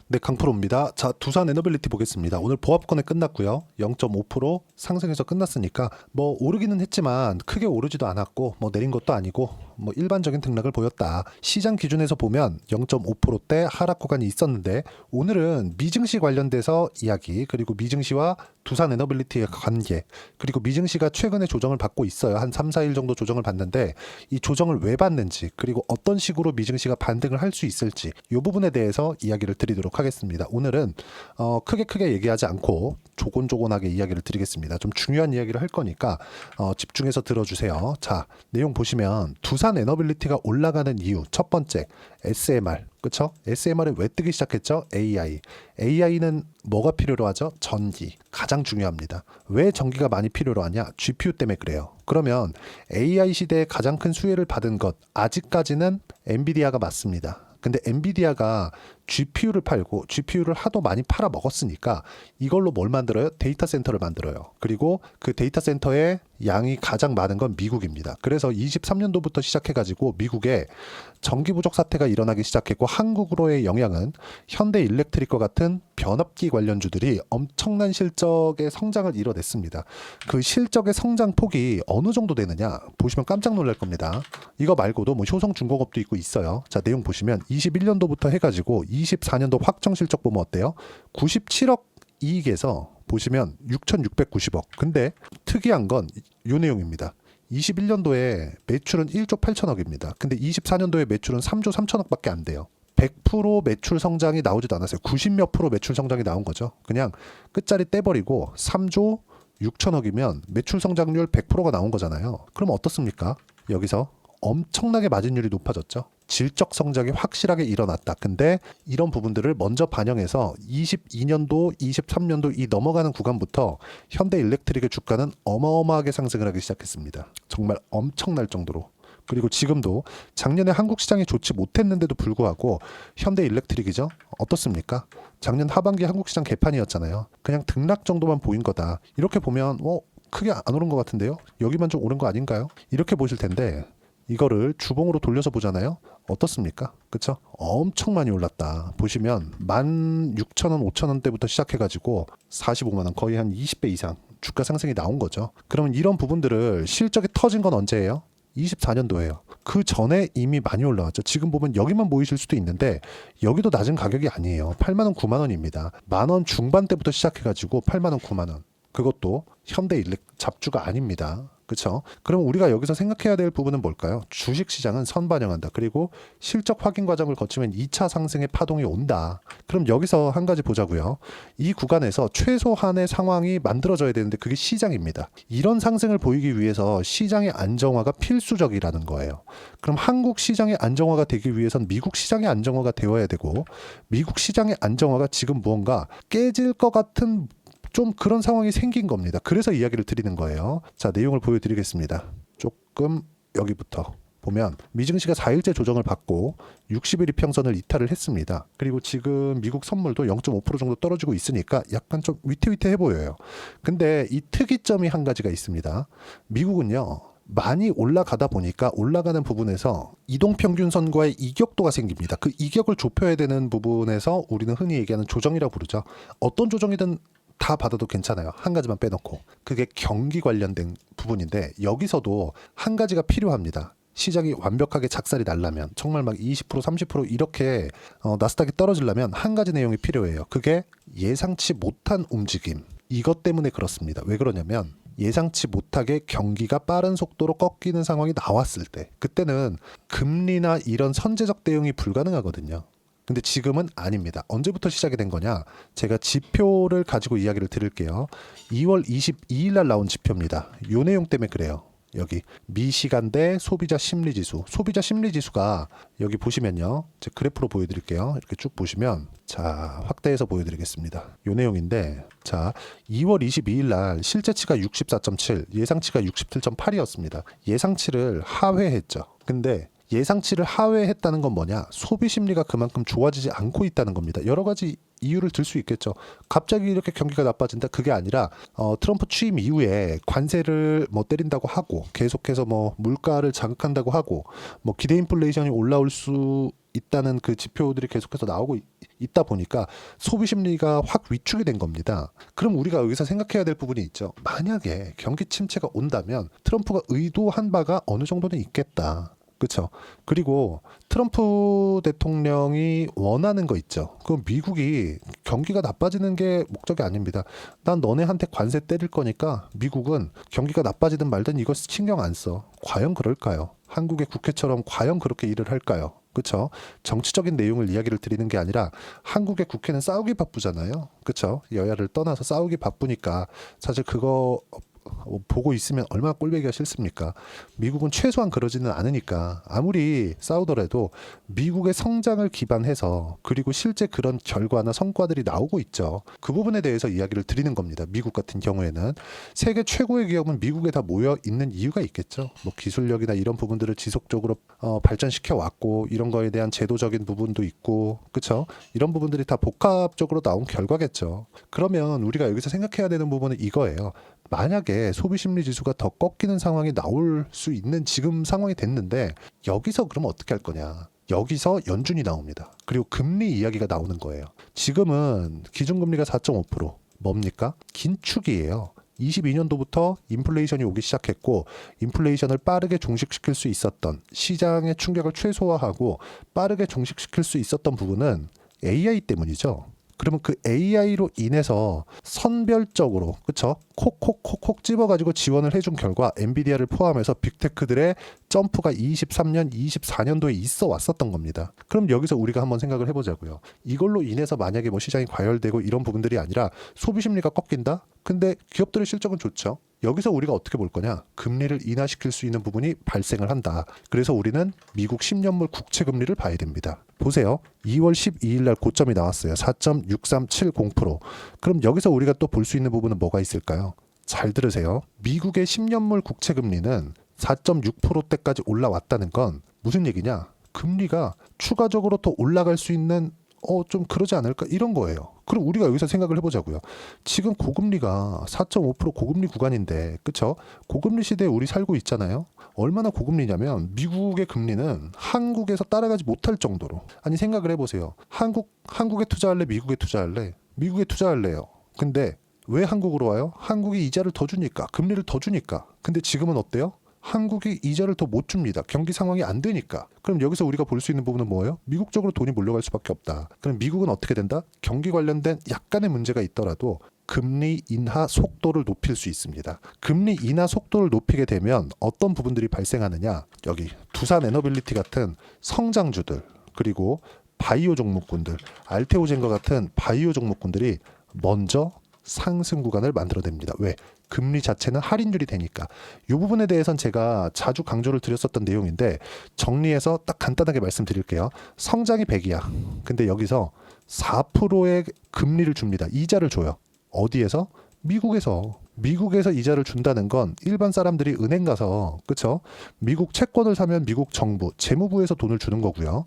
네, 강프로입니다. 자, 두산 에너빌리티 보겠습니다. 오늘 보합권에 끝났고요. 0.5% 상승해서 끝났으니까 뭐 오르기는 했지만 크게 오르지도 않았고 뭐 내린 것도 아니고 뭐 일반적인 등락을 보였다. 시장 기준에서 보면 0.5%대 하락 구간이 있었는데 오늘은 미증시 관련돼서 이야기, 그리고 미증시와 두산 에너빌리티의 관계, 그리고 미증시가 최근에 조정을 받고 있어요. 한 3, 4일 정도 조정을 받는데 이 조정을 왜 받는지, 그리고 어떤 식으로 미증시가 반등을 할 수 있을지 이 부분에 대해서 이야기를 드리도록 하겠습니다. 오늘은 크게 얘기하지 않고 조곤조곤하게 이야기를 드리겠습니다. 좀 중요한 이야기를 할 거니까 집중해서 들어주세요. 자, 내용 보시면 두산 에너빌리티가 올라가는 이유 첫 번째, SMR. 그쵸? SMR은 왜 뜨기 시작했죠? AI. AI는 뭐가 필요로 하죠? 전기. 가장 중요합니다. 왜 전기가 많이 필요로 하냐? GPU 때문에 그래요. 그러면 AI 시대에 가장 큰 수혜를 받은 것, 아직까지는 엔비디아가 맞습니다. 근데 엔비디아가 GPU를 팔고 GPU를 하도 많이 팔아 먹었으니까 이걸로 뭘 만들어요? 데이터 센터를 만들어요. 그리고 그 데이터 센터의 양이 가장 많은 건 미국입니다. 그래서 23년도부터 시작해가지고 미국에 전기 부족 사태가 일어나기 시작했고, 한국으로의 영향은 현대 일렉트릭과 같은 변압기 관련주들이 엄청난 실적의 성장을 이뤄냈습니다. 그 실적의 성장 폭이 어느 정도 되느냐 보시면 깜짝 놀랄 겁니다. 이거 말고도 뭐 효성중공업도 있고 있어요. 자, 내용 보시면 21년도부터 해가지고 24년도 확정 실적 보면 어때요? 97억 이익에서 보시면 6,690억. 근데 특이한 건 이 내용입니다. 21년도에 매출은 1조 8천억입니다. 근데 24년도에 매출은 3조 3천억밖에 안 돼요. 100% 매출 성장이 나오지도 않았어요. 90몇 프로 매출 성장이 나온 거죠. 그냥 끝자리 떼버리고 3조 6천억이면 매출 성장률 100%가 나온 거잖아요. 그럼 어떻습니까? 여기서 엄청나게 마진율이 높아졌죠. 질적 성장이 확실하게 일어났다. 근데 이런 부분들을 먼저 반영해서 22년도, 23년도 이 넘어가는 구간부터 현대 일렉트릭의 주가는 어마어마하게 상승을 하기 시작했습니다. 정말 엄청날 정도로. 그리고 지금도 작년에 한국 시장이 좋지 못했는데도 불구하고 현대 일렉트릭이죠. 어떻습니까? 작년 하반기 한국 시장 개판이었잖아요. 그냥 등락 정도만 보인 거다. 이렇게 보면 크게 안 오른 것 같은데요? 여기만 좀 오른 거 아닌가요? 이렇게 보실 텐데 이거를 주봉으로 돌려서 보잖아요. 어떻습니까? 그쵸? 엄청 많이 올랐다. 보시면 16,000원, 5,000원대부터 시작해가지고 45만원, 거의 한 20배 이상 주가 상승이 나온 거죠. 그러면 이런 부분들을 실적이 터진 건 언제예요? 24년도예요. 그 전에 이미 많이 올라왔죠. 지금 보면 여기만 보이실 수도 있는데 여기도 낮은 가격이 아니에요. 8만원, 9만원입니다. 만원 중반대부터 시작해가지고 8만원, 9만원. 그것도 현대 일렉 잡주가 아닙니다. 그렇죠? 그럼 우리가 여기서 생각해야 될 부분은 뭘까요? 주식시장은 선반영한다. 그리고 실적 확인 과정을 거치면 2차 상승의 파동이 온다. 그럼 여기서 한 가지 보자고요. 이 구간에서 최소한의 상황이 만들어져야 되는데 그게 시장입니다. 이런 상승을 보이기 위해서 시장의 안정화가 필수적이라는 거예요. 그럼 한국 시장의 안정화가 되기 위해선 미국 시장의 안정화가 되어야 되고, 미국 시장의 안정화가 지금 무언가 깨질 것 같은 좀 그런 상황이 생긴 겁니다. 그래서 이야기를 드리는 거예요. 자, 내용을 보여드리겠습니다. 조금 여기부터 보면 미증시가 4일째 조정을 받고 60일 이평선을 이탈을 했습니다. 그리고 지금 미국 선물도 0.5% 정도 떨어지고 있으니까 약간 좀 위태위태해 보여요. 근데 이 특이점이 한 가지가 있습니다. 미국은요, 많이 올라가다 보니까 올라가는 부분에서 이동평균선과의 이격도가 생깁니다. 그 이격을 좁혀야 되는 부분에서 우리는 흔히 얘기하는 조정이라고 부르죠. 어떤 조정이든 다 받아도 괜찮아요. 한 가지만 빼놓고. 그게 경기 관련된 부분인데 여기서도 한 가지가 필요합니다. 시장이 완벽하게 작살이 나려면, 정말 막 20%, 30% 이렇게 나스닥이 떨어지려면 한 가지 내용이 필요해요. 그게 예상치 못한 움직임. 이것 때문에 그렇습니다. 왜 그러냐면 예상치 못하게 경기가 빠른 속도로 꺾이는 상황이 나왔을 때, 그때는 금리나 이런 선제적 대응이 불가능하거든요. 근데 지금은 아닙니다. 언제부터 시작이 된 거냐? 제가 지표를 가지고 이야기를 드릴게요. 2월 22일 날 나온 지표입니다. 요 내용 때문에 그래요. 여기 미시간대 소비자 심리지수. 소비자 심리지수가 여기 보시면요. 제 그래프로 보여드릴게요. 이렇게 쭉 보시면, 자, 확대해서 보여드리겠습니다. 요 내용인데, 자, 2월 22일 날 실제치가 64.7, 예상치가 67.8이었습니다. 예상치를 하회했죠. 근데 예상치를 하회했다는 건 뭐냐? 소비 심리가 그만큼 좋아지지 않고 있다는 겁니다. 여러 가지 이유를 들 수 있겠죠. 갑자기 이렇게 경기가 나빠진다? 그게 아니라 트럼프 취임 이후에 관세를 뭐 때린다고 하고 계속해서 뭐 물가를 자극한다고 하고 뭐 기대 인플레이션이 올라올 수 있다는 그 지표들이 계속해서 나오고 있다 보니까 소비 심리가 확 위축이 된 겁니다. 그럼 우리가 여기서 생각해야 될 부분이 있죠. 만약에 경기 침체가 온다면 트럼프가 의도한 바가 어느 정도는 있겠다. 그렇죠. 그리고 트럼프 대통령이 원하는 거 있죠. 그 미국이 경기가 나빠지는 게 목적이 아닙니다. 난 너네한테 관세 때릴 거니까 미국은 경기가 나빠지든 말든 이거 신경 안 써. 과연 그럴까요? 한국의 국회처럼 과연 그렇게 일을 할까요? 그렇죠. 정치적인 내용을 이야기를 드리는 게 아니라 한국의 국회는 싸우기 바쁘잖아요. 그렇죠. 여야를 떠나서 싸우기 바쁘니까 사실 그거 보고 있으면 얼마나 꼴보기가 싫습니까? 미국은 최소한 그러지는 않으니까 아무리 싸우더라도 미국의 성장을 기반해서 그리고 실제 그런 결과나 성과들이 나오고 있죠. 그 부분에 대해서 이야기를 드리는 겁니다. 미국 같은 경우에는 세계 최고의 기업은 미국에 다 모여 있는 이유가 있겠죠. 뭐 기술력이나 이런 부분들을 지속적으로 발전시켜 왔고 이런 거에 대한 제도적인 부분도 있고 그렇죠? 이런 부분들이 다 복합적으로 나온 결과겠죠. 그러면 우리가 여기서 생각해야 되는 부분은 이거예요. 만약에 소비 심리 지수가 더 꺾이는 상황이 나올 수 있는 지금 상황이 됐는데 여기서 그럼 어떻게 할 거냐? 여기서 연준이 나옵니다. 그리고 금리 이야기가 나오는 거예요. 지금은 기준금리가 4.5% 뭡니까? 긴축이에요. 22년도부터 인플레이션이 오기 시작했고 인플레이션을 빠르게 종식시킬 수 있었던 시장의 충격을 최소화하고 빠르게 종식시킬 수 있었던 부분은 AI 때문이죠. 그러면 그 AI로 인해서 선별적으로 그쵸? 콕콕콕콕 집어가지고 지원을 해준 결과 엔비디아를 포함해서 빅테크들의 점프가 23년, 24년도에 있어 왔었던 겁니다. 그럼 여기서 우리가 한번 생각을 해보자고요. 이걸로 인해서 만약에 뭐 시장이 과열되고 이런 부분들이 아니라 소비 심리가 꺾인다? 근데 기업들의 실적은 좋죠. 여기서 우리가 어떻게 볼 거냐? 금리를 인하시킬 수 있는 부분이 발생을 한다. 그래서 우리는 미국 10년물 국채 금리를 봐야 됩니다. 보세요. 2월 12일 날 고점이 나왔어요. 4.6370%. 그럼 여기서 우리가 또 볼 수 있는 부분은 뭐가 있을까요? 잘 들으세요. 미국의 10년물 국채 금리는 4.6%대까지 올라왔다는 건 무슨 얘기냐? 금리가 추가적으로 더 올라갈 수 있는 좀 그러지 않을까 이런 거예요. 그럼 우리가 여기서 생각을 해보자고요. 지금 고금리가 4.5% 고금리 구간인데 그쵸? 고금리 시대에 우리 살고 있잖아요. 얼마나 고금리냐면 미국의 금리는 한국에서 따라가지 못할 정도로 아니 생각을 해보세요. 한국에 투자할래? 미국에 투자할래? 미국에 투자할래요. 근데 왜 한국으로 와요? 한국이 이자를 더 주니까 금리를 더 주니까. 근데 지금은 어때요? 한국이 이자를 더 못 줍니다. 경기 상황이 안 되니까. 그럼 여기서 우리가 볼 수 있는 부분은 뭐예요? 미국 쪽으로 돈이 몰려갈 수밖에 없다. 그럼 미국은 어떻게 된다? 경기 관련된 약간의 문제가 있더라도 금리 인하 속도를 높일 수 있습니다. 금리 인하 속도를 높이게 되면 어떤 부분들이 발생하느냐? 여기 두산 에너빌리티 같은 성장주들 그리고 바이오 종목군들, 알테오젠과 같은 바이오 종목군들이 먼저 상승 구간을 만들어냅니다. 왜? 금리 자체는 할인율이 되니까. 이 부분에 대해서는 제가 자주 강조를 드렸었던 내용인데 정리해서 딱 간단하게 말씀드릴게요. 성장이 100이야. 근데 여기서 4%의 금리를 줍니다. 이자를 줘요. 어디에서? 미국에서. 미국에서 이자를 준다는 건 일반 사람들이 은행 가서 그쵸? 미국 채권을 사면 미국 정부, 재무부에서 돈을 주는 거고요.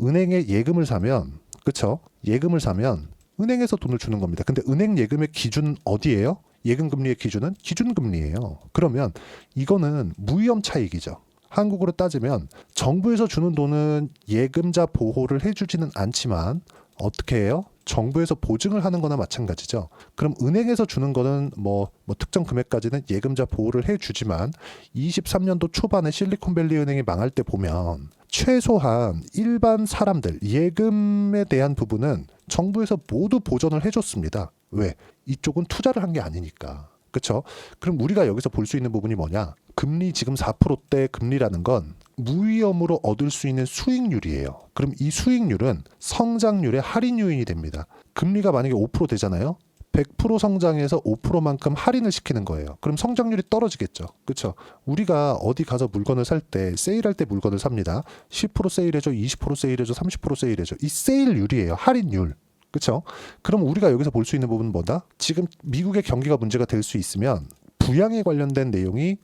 은행에 예금을 사면 그쵸? 예금을 사면 은행에서 돈을 주는 겁니다. 근데 은행 예금의 기준은 어디예요? 예금 금리의 기준은 기준금리예요. 그러면 이거는 무위험 차익이죠. 한국으로 따지면 정부에서 주는 돈은 예금자 보호를 해주지는 않지만 어떻게 해요? 정부에서 보증을 하는 거나 마찬가지죠. 그럼 은행에서 주는 거는 뭐 특정 금액까지는 예금자 보호를 해주지만 23년도 초반에 실리콘밸리 은행이 망할 때 보면 최소한 일반 사람들 예금에 대한 부분은 정부에서 모두 보전을 해줬습니다. 왜? 이쪽은 투자를 한 게 아니니까. 그렇죠? 그럼 우리가 여기서 볼 수 있는 부분이 뭐냐? 금리 지금 4%대 금리라는 건 무위험으로 얻을 수 있는 수익률이에요. 그럼 이 수익률은 성장률의 할인 요인이 됩니다. 금리가 만약에 5% 되잖아요. 100% 성장해서 5%만큼 할인을 시키는 거예요. 그럼 성장률이 떨어지겠죠. 그렇죠? 우리가 어디 가서 물건을 살 때 세일할 때 물건을 삽니다. 10% 세일해줘, 20% 세일해줘, 30% 세일해줘. 이 세일률이에요. 할인율. 그렇죠? 그럼 우리가 여기서 볼 수 있는 부분은 뭐다? 지금 미국의 경기가 문제가 될 수 있으면 부양에 관련된 내용이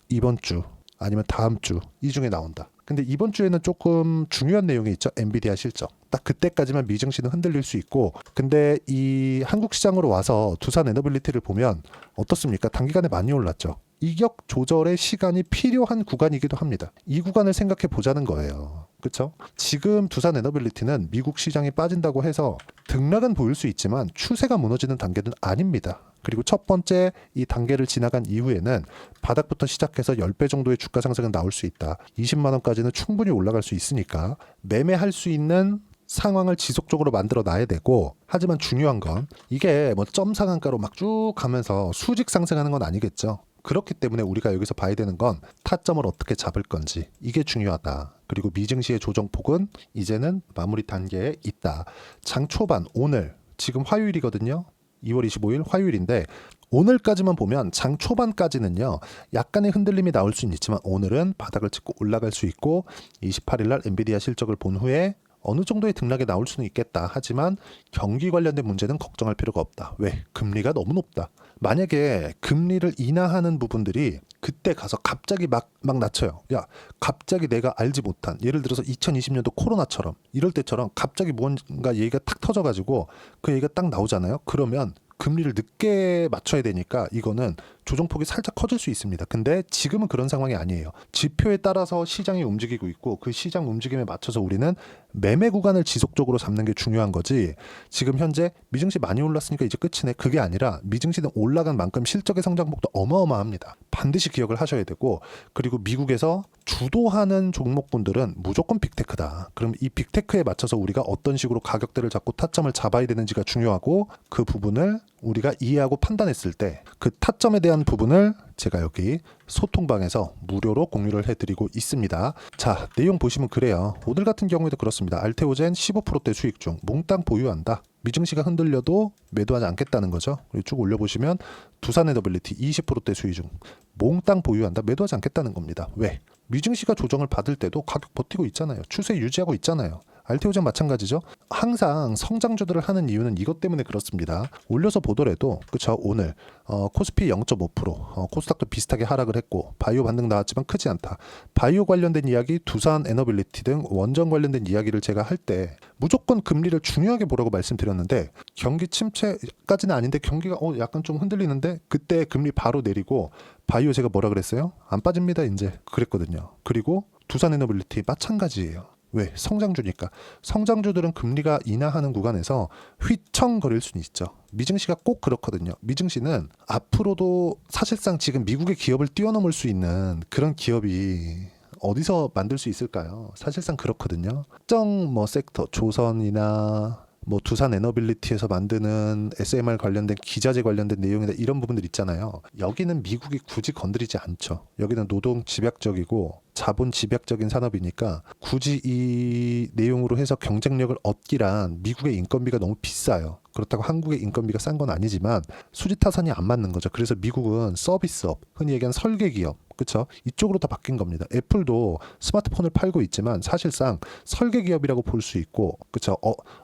이번 주 아니면 다음 주 이 중에 나온다. 근데 이번 주에는 조금 중요한 내용이 있죠. 엔비디아 실적. 딱 그때까지만 미증시는 흔들릴 수 있고, 근데 이 한국 시장으로 와서 두산 에너빌리티를 보면 어떻습니까? 단기간에 많이 올랐죠. 이격 조절의 시간이 필요한 구간이기도 합니다. 이 구간을 생각해 보자는 거예요. 그렇죠? 지금 두산 에너빌리티는 미국 시장이 빠진다고 해서 등락은 보일 수 있지만 추세가 무너지는 단계는 아닙니다. 그리고 첫 번째 이 단계를 지나간 이후에는 바닥부터 시작해서 10배 정도의 주가 상승은 나올 수 있다. 20만 원까지는 충분히 올라갈 수 있으니까 매매할 수 있는 상황을 지속적으로 만들어 놔야 되고, 하지만 중요한 건 이게 뭐 점 상한가로 막 쭉 가면서 수직 상승하는 건 아니겠죠. 그렇기 때문에 우리가 여기서 봐야 되는 건 타점을 어떻게 잡을 건지, 이게 중요하다. 그리고 미증시의 조정폭은 이제는 마무리 단계에 있다. 장 초반 오늘 지금 화요일이거든요. 2월 25일 화요일인데 오늘까지만 보면 장 초반까지는요 약간의 흔들림이 나올 수는 있지만 오늘은 바닥을 찍고 올라갈 수 있고 28일 날 엔비디아 실적을 본 후에 어느 정도의 등락이 나올 수는 있겠다. 하지만 경기 관련된 문제는 걱정할 필요가 없다. 왜? 금리가 너무 높다. 만약에 금리를 인하하는 부분들이 그때 가서 갑자기 막 낮춰요. 야, 갑자기 내가 알지 못한, 예를 들어서 2020년도 코로나처럼 이럴 때처럼 갑자기 뭔가 얘기가 탁 터져가지고 그 얘기가 딱 나오잖아요. 그러면 금리를 늦게 맞춰야 되니까 이거는 조정폭이 살짝 커질 수 있습니다. 근데 지금은 그런 상황이 아니에요. 지표에 따라서 시장이 움직이고 있고 그 시장 움직임에 맞춰서 우리는 매매 구간을 지속적으로 잡는 게 중요한 거지, 지금 현재 미증시 많이 올랐으니까 이제 끝이네, 그게 아니라 미증시는 올라간 만큼 실적의 성장폭도 어마어마합니다. 반드시 기억을 하셔야 되고, 그리고 미국에서 주도하는 종목군들은 무조건 빅테크다. 그럼 이 빅테크에 맞춰서 우리가 어떤 식으로 가격대를 잡고 타점을 잡아야 되는지가 중요하고, 그 부분을 우리가 이해하고 판단했을 때 그 타점에 대한 부분을 제가 여기 소통방에서 무료로 공유를 해드리고 있습니다. 자, 내용 보시면 그래요. 오늘 같은 경우에도 그렇습니다. 알테오젠 15%대 수익 중 몽땅 보유한다. 미증시가 흔들려도 매도하지 않겠다는 거죠. 그리고 쭉 올려보시면 두산 에너빌리티 20%대 수익 중 몽땅 보유한다. 매도하지 않겠다는 겁니다. 왜? 미증시가 조정을 받을 때도 가격 버티고 있잖아요. 추세 유지하고 있잖아요. 알테오젠 마찬가지죠. 항상 성장주들을 하는 이유는 이것 때문에 그렇습니다. 올려서 보더라도 그쵸, 오늘 코스피 0.5%, 코스닥도 비슷하게 하락을 했고 바이오 반등 나왔지만 크지 않다. 바이오 관련된 이야기, 두산 에너빌리티 등 원전 관련된 이야기를 제가 할 때 무조건 금리를 중요하게 보라고 말씀드렸는데, 경기 침체까지는 아닌데 경기가 약간 좀 흔들리는데 그때 금리 바로 내리고 바이오 제가 뭐라 그랬어요? 안 빠집니다 이제 그랬거든요. 그리고 두산 에너빌리티 마찬가지예요. 왜? 성장주니까. 성장주들은 금리가 인하하는 구간에서 휘청거릴 수는 있죠. 미증시가 꼭 그렇거든요. 미증시는 앞으로도 사실상 지금 미국의 기업을 뛰어넘을 수 있는 그런 기업이 어디서 만들 수 있을까요? 사실상 그렇거든요. 특정 뭐 섹터, 조선이나 뭐 두산 에너빌리티에서 만드는 SMR 관련된 기자재 관련된 내용이나 이런 부분들 있잖아요. 여기는 미국이 굳이 건드리지 않죠. 여기는 노동 집약적이고 자본 집약적인 산업이니까 굳이 이 내용으로 해서 경쟁력을 얻기란 미국의 인건비가 너무 비싸요. 그렇다고 한국의 인건비가 싼 건 아니지만 수지타산이 안 맞는 거죠. 그래서 미국은 서비스업, 흔히 얘기하는 설계기업, 그렇죠? 이쪽으로 다 바뀐 겁니다. 애플도 스마트폰을 팔고 있지만 사실상 설계기업이라고 볼 수 있고, 그렇죠?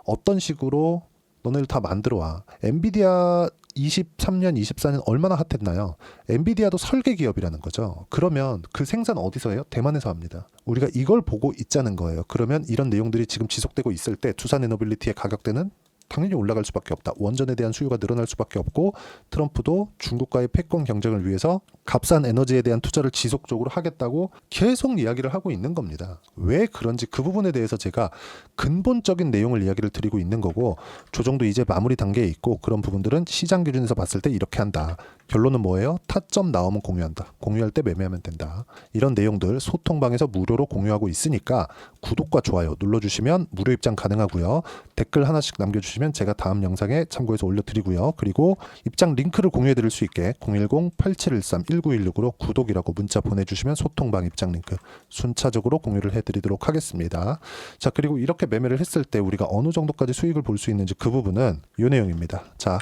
어떤 식으로 너네들 다 만들어 와. 엔비디아 23년, 24년 얼마나 핫했나요? 엔비디아도 설계 기업이라는 거죠. 그러면 그 생산 어디서 해요? 대만에서 합니다. 우리가 이걸 보고 있자는 거예요. 그러면 이런 내용들이 지금 지속되고 있을 때 두산 에너빌리티의 가격대는 당연히 올라갈 수밖에 없다. 원전에 대한 수요가 늘어날 수밖에 없고, 트럼프도 중국과의 패권 경쟁을 위해서 값싼 에너지에 대한 투자를 지속적으로 하겠다고 계속 이야기를 하고 있는 겁니다. 왜 그런지 그 부분에 대해서 제가 근본적인 내용을 이야기를 드리고 있는 거고, 조정도 이제 마무리 단계에 있고 그런 부분들은 시장 기준에서 봤을 때 이렇게 한다. 결론은 뭐예요? 타점 나오면 공유한다. 공유할 때 매매하면 된다. 이런 내용들 소통방에서 무료로 공유하고 있으니까 구독과 좋아요 눌러주시면 무료 입장 가능하고요. 댓글 하나씩 남겨주시면 제가 다음 영상에 참고해서 올려드리고요. 그리고 입장 링크를 공유해드릴 수 있게 010-8713-1916으로 구독이라고 문자 보내주시면 소통방 입장 링크 순차적으로 공유를 해드리도록 하겠습니다. 자, 그리고 이렇게 매매를 했을 때 우리가 어느 정도까지 수익을 볼 수 있는지 그 부분은 이 내용입니다. 자,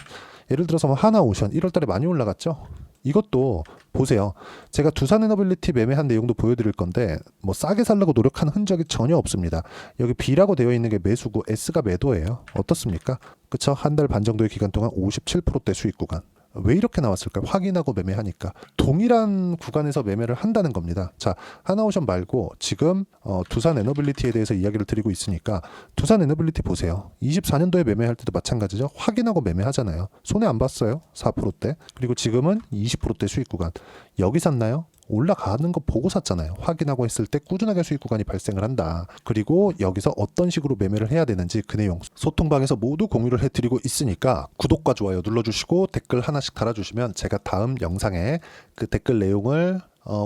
예를 들어서 뭐 하나오션 1월달에 많이 올라갔죠. 이것도 보세요. 제가 두산 에너빌리티 매매한 내용도 보여드릴 건데 뭐 싸게 살려고 노력한 흔적이 전혀 없습니다. 여기 B라고 되어 있는 게 매수고 S가 매도예요. 어떻습니까? 그쵸? 한 달 반 정도의 기간 동안 57%대 수익 구간. 왜 이렇게 나왔을까요? 확인하고 매매하니까 동일한 구간에서 매매를 한다는 겁니다. 자, 하나오션 말고 지금 두산 에너빌리티에 대해서 이야기를 드리고 있으니까 두산 에너빌리티 보세요. 24년도에 매매할 때도 마찬가지죠. 확인하고 매매하잖아요. 손해 안 봤어요. 4%대. 그리고 지금은 20%대 수익 구간. 여기 샀나요? 올라가는 거 보고 샀잖아요. 확인하고 했을 때 꾸준하게 수익 구간이 발생을 한다. 그리고 여기서 어떤 식으로 매매를 해야 되는지 그 내용 소통방에서 모두 공유를 해드리고 있으니까 구독과 좋아요 눌러주시고 댓글 하나씩 달아주시면 제가 다음 영상에 그 댓글 내용을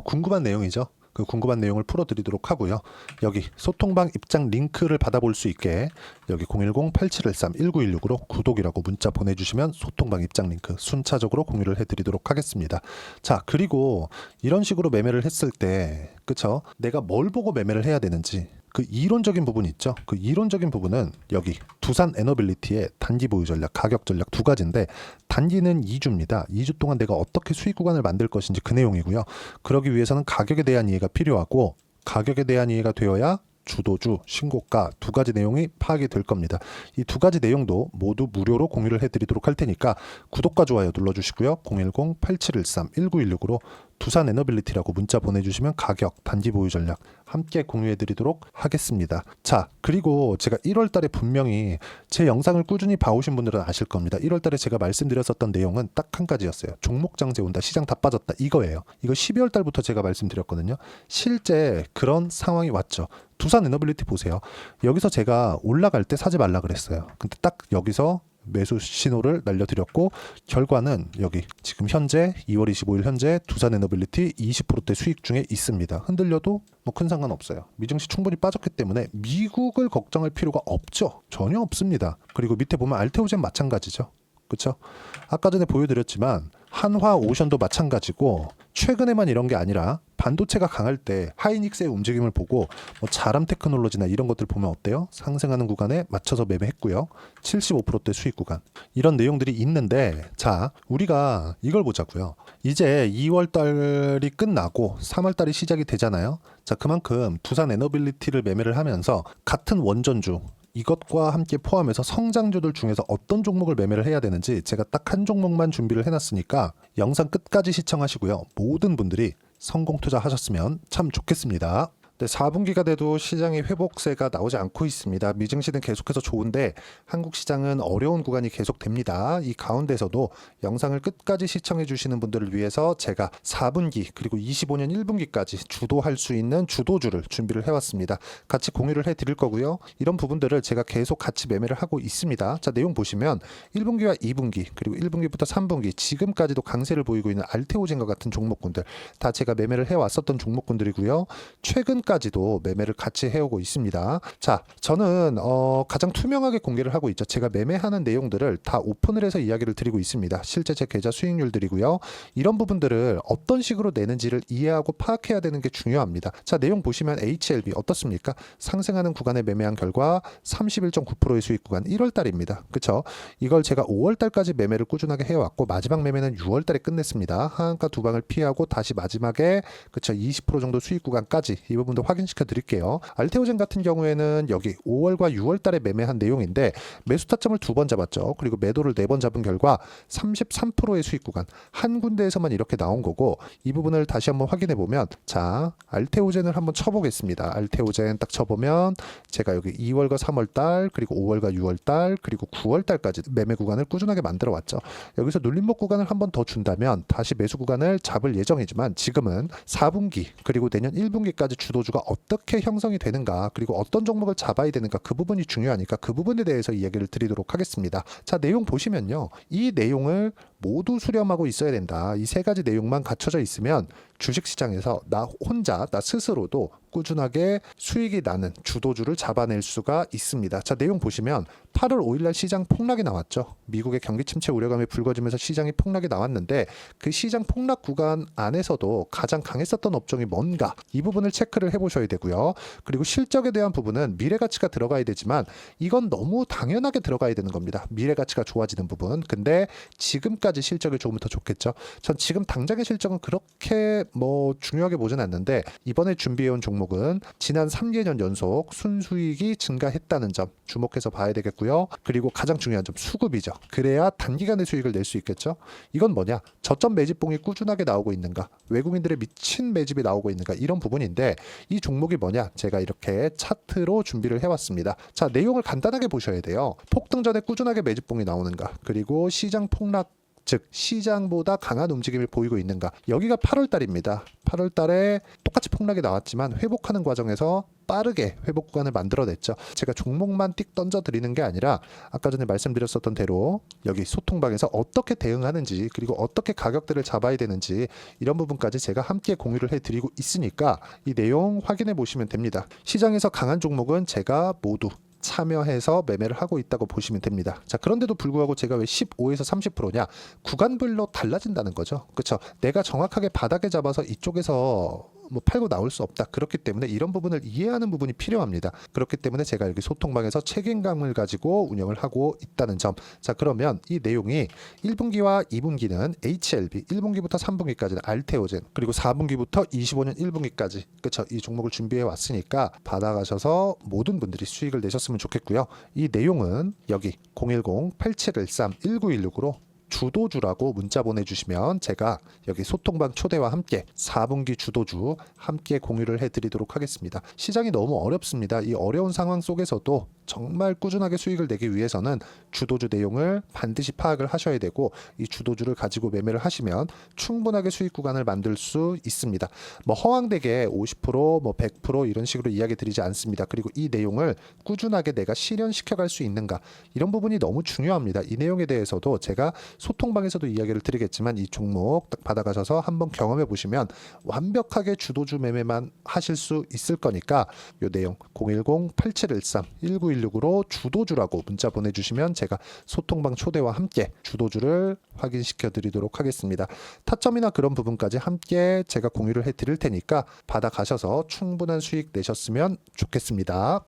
궁금한 내용이죠. 그 궁금한 내용을 풀어드리도록 하고요. 여기 소통방 입장 링크를 받아볼 수 있게 여기 010-8713-1916으로 구독이라고 문자 보내주시면 소통방 입장 링크 순차적으로 공유를 해드리도록 하겠습니다. 자, 그리고 이런 식으로 매매를 했을 때 그쵸? 내가 뭘 보고 매매를 해야 되는지 그 이론적인 부분이 있죠. 그 이론적인 부분은 여기 두산 에너빌리티의 단기 보유 전략, 가격 전략 두 가지인데 단기는 2주입니다. 2주 동안 내가 어떻게 수익 구간을 만들 것인지 그 내용이고요. 그러기 위해서는 가격에 대한 이해가 필요하고 가격에 대한 이해가 되어야 주도주, 신고가 두 가지 내용이 파악이 될 겁니다. 이 두 가지 내용도 모두 무료로 공유를 해드리도록 할 테니까 구독과 좋아요 눌러주시고요. 010-8713-1916으로 두산 에너빌리티라고 문자 보내주시면 가격, 단기 보유 전략 함께 공유해드리도록 하겠습니다. 자, 그리고 제가 1월 달에 분명히 제 영상을 꾸준히 봐오신 분들은 아실 겁니다. 1월 달에 제가 말씀드렸었던 내용은 딱 한 가지였어요. 종목 장세 온다, 시장 다 빠졌다 이거예요. 이거 12월 달부터 제가 말씀드렸거든요. 실제 그런 상황이 왔죠. 두산 에너빌리티 보세요. 여기서 제가 올라갈 때 사지 말라 그랬어요. 근데 딱 여기서 매수 신호를 날려드렸고 결과는 여기 지금 현재 2월 25일 현재 두산 에너빌리티 20%대 수익 중에 있습니다. 흔들려도 뭐 큰 상관 없어요. 미증시 충분히 빠졌기 때문에 미국을 걱정할 필요가 없죠. 전혀 없습니다. 그리고 밑에 보면 알테오젠 마찬가지죠. 그렇죠? 아까 전에 보여드렸지만 한화 오션도 마찬가지고 최근에만 이런 게 아니라 반도체가 강할 때 하이닉스의 움직임을 보고 뭐 자람 테크놀로지나 이런 것들 보면 어때요? 상승하는 구간에 맞춰서 매매했고요. 75%대 수익 구간. 이런 내용들이 있는데 자, 우리가 이걸 보자고요. 이제 2월 달이 끝나고 3월 달이 시작이 되잖아요. 자, 그만큼 두산 에너빌리티를 매매를 하면서 같은 원전주 이것과 함께 포함해서 성장주들 중에서 어떤 종목을 매매를 해야 되는지 제가 딱 한 종목만 준비를 해놨으니까 영상 끝까지 시청하시고요. 모든 분들이 성공 투자하셨으면 참 좋겠습니다. 네, 4분기가 돼도 시장의 회복세가 나오지 않고 있습니다. 미증시는 계속해서 좋은데 한국 시장은 어려운 구간이 계속됩니다. 이 가운데서도 영상을 끝까지 시청해 주시는 분들을 위해서 제가 4분기 그리고 25년 1분기까지 주도할 수 있는 주도주를 준비를 해왔습니다. 같이 공유를 해드릴 거고요. 이런 부분들을 제가 계속 같이 매매를 하고 있습니다. 자, 내용 보시면 1분기와 2분기 그리고 1분기부터 3분기 지금까지도 강세를 보이고 있는 알테오젠과 같은 종목군들 다 제가 매매를 해왔었던 종목군들이고요. 최근까지도 매매를 같이 해오고 있습니다. 자, 저는 가장 투명하게 공개를 하고 있죠. 제가 매매하는 내용들을 다 오픈을 해서 이야기를 드리고 있습니다. 실제 제 계좌 수익률들이고요. 이런 부분들을 어떤 식으로 내는지를 이해하고 파악해야 되는 게 중요합니다. 자, 내용 보시면 HLB 어떻습니까? 상승하는 구간에 매매한 결과 31.9%의 수익 구간 1월 달입니다. 그렇죠? 이걸 제가 5월 달까지 매매를 꾸준하게 해왔고 마지막 매매는 6월 달에 끝냈습니다. 하한가 두 방을 피하고 다시 마지막에 그렇죠? 20% 정도 수익 구간까지 이 부분도 확인시켜 드릴게요. 알테오젠 같은 경우에는 여기 5월과 6월 달에 매매한 내용인데 매수 타점을 2번 잡았죠. 그리고 매도를 4번 잡은 결과 33%의 수익 구간 한 군데에서만 이렇게 나온 거고 이 부분을 다시 한번 확인해 보면 자, 알테오젠을 한번 쳐보겠습니다. 알테오젠 딱 쳐보면 제가 여기 2월과 3월 달 그리고 5월과 6월 달 그리고 9월 달까지 매매 구간을 꾸준하게 만들어 왔죠. 여기서 눌림목 구간을 한번 더 준다면 다시 매수 구간을 잡을 예정이지만 지금은 4분기 그리고 내년 1분기까지 주도주가 어떻게 형성이 되는가 그리고 어떤 종목을 잡아야 되는가 그 부분이 중요하니까 그 부분에 대해서 이야기를 드리도록 하겠습니다. 자, 내용 보시면요. 이 내용을 모두 수렴하고 있어야 된다. 이 세 가지 내용만 갖춰져 있으면 주식시장에서 나 혼자 나 스스로도 꾸준하게 수익이 나는 주도주를 잡아낼 수가 있습니다. 자, 내용 보시면 8월 5일날 시장 폭락이 나왔죠. 미국의 경기 침체 우려감이 불거지면서 시장이 폭락이 나왔는데 그 시장 폭락 구간 안에서도 가장 강했었던 업종이 뭔가 이 부분을 체크를 해보셔야 되고요. 그리고 실적에 대한 부분은 미래가치가 들어가야 되지만 이건 너무 당연하게 들어가야 되는 겁니다. 미래가치가 좋아지는 부분. 근데 지금까지 내일까지 실적이 조금 더 좋겠죠. 전 지금 당장의 실적은 그렇게 뭐 중요하게 보진 않는데 이번에 준비해온 종목은 지난 3개년 연속 순수익이 증가했다는 점 주목해서 봐야 되겠고요. 그리고 가장 중요한 점 수급이죠. 그래야 단기간에 수익을 낼 수 있겠죠. 이건 뭐냐? 저점 매집봉이 꾸준하게 나오고 있는가? 외국인들의 미친 매집이 나오고 있는가? 이런 부분인데 이 종목이 뭐냐? 제가 이렇게 차트로 준비를 해왔습니다. 자, 내용을 간단하게 보셔야 돼요. 폭등 전에 꾸준하게 매집봉이 나오는가? 그리고 시장 폭락 즉 시장보다 강한 움직임을 보이고 있는가. 여기가 8월 달입니다. 8월 달에 똑같이 폭락이 나왔지만 회복하는 과정에서 빠르게 회복 구간을 만들어냈죠. 제가 종목만 띡 던져 드리는 게 아니라 아까 전에 말씀드렸었던 대로 여기 소통방에서 어떻게 대응하는지 그리고 어떻게 가격대를 잡아야 되는지 이런 부분까지 제가 함께 공유를 해드리고 있으니까 이 내용 확인해 보시면 됩니다. 시장에서 강한 종목은 제가 모두 참여해서 매매를 하고 있다고 보시면 됩니다. 자, 그런데도 불구하고 제가 왜 15에서 30%냐? 구간별로 달라진다는 거죠. 그렇죠? 내가 정확하게 바닥에 잡아서 이쪽에서 뭐 팔고 나올 수 없다. 그렇기 때문에 이런 부분을 이해하는 부분이 필요합니다. 그렇기 때문에 제가 여기 소통방에서 책임감을 가지고 운영을 하고 있다는 점. 자, 그러면 이 내용이 1분기와 2분기는 HLB, 1분기부터 3분기까지는 알테오젠, 그리고 4분기부터 25년 1분기까지 그렇죠? 이 종목을 준비해 왔으니까 받아가셔서 모든 분들이 수익을 내셨으면 좋겠고요. 이 내용은 여기 010-8713-1916으로 주도주라고 문자 보내주시면 제가 여기 소통방 초대와 함께 4분기 주도주 함께 공유를 해드리도록 하겠습니다. 시장이 너무 어렵습니다. 이 어려운 상황 속에서도 정말 꾸준하게 수익을 내기 위해서는 주도주 내용을 반드시 파악을 하셔야 되고 이 주도주를 가지고 매매를 하시면 충분하게 수익 구간을 만들 수 있습니다. 뭐 허황되게 50%, 뭐 100% 이런 식으로 이야기 드리지 않습니다. 그리고 이 내용을 꾸준하게 내가 실현시켜 갈 수 있는가 이런 부분이 너무 중요합니다. 이 내용에 대해서도 제가 소통방에서도 이야기를 드리겠지만 이 종목 딱 받아가셔서 한번 경험해 보시면 완벽하게 주도주 매매만 하실 수 있을 거니까 이 내용 010-8713-1916으로 주도주라고 문자 보내주시면 제가 소통방 초대와 함께 주도주를 확인시켜 드리도록 하겠습니다. 타점이나 그런 부분까지 함께 제가 공유를 해 드릴 테니까 받아가셔서 충분한 수익 내셨으면 좋겠습니다.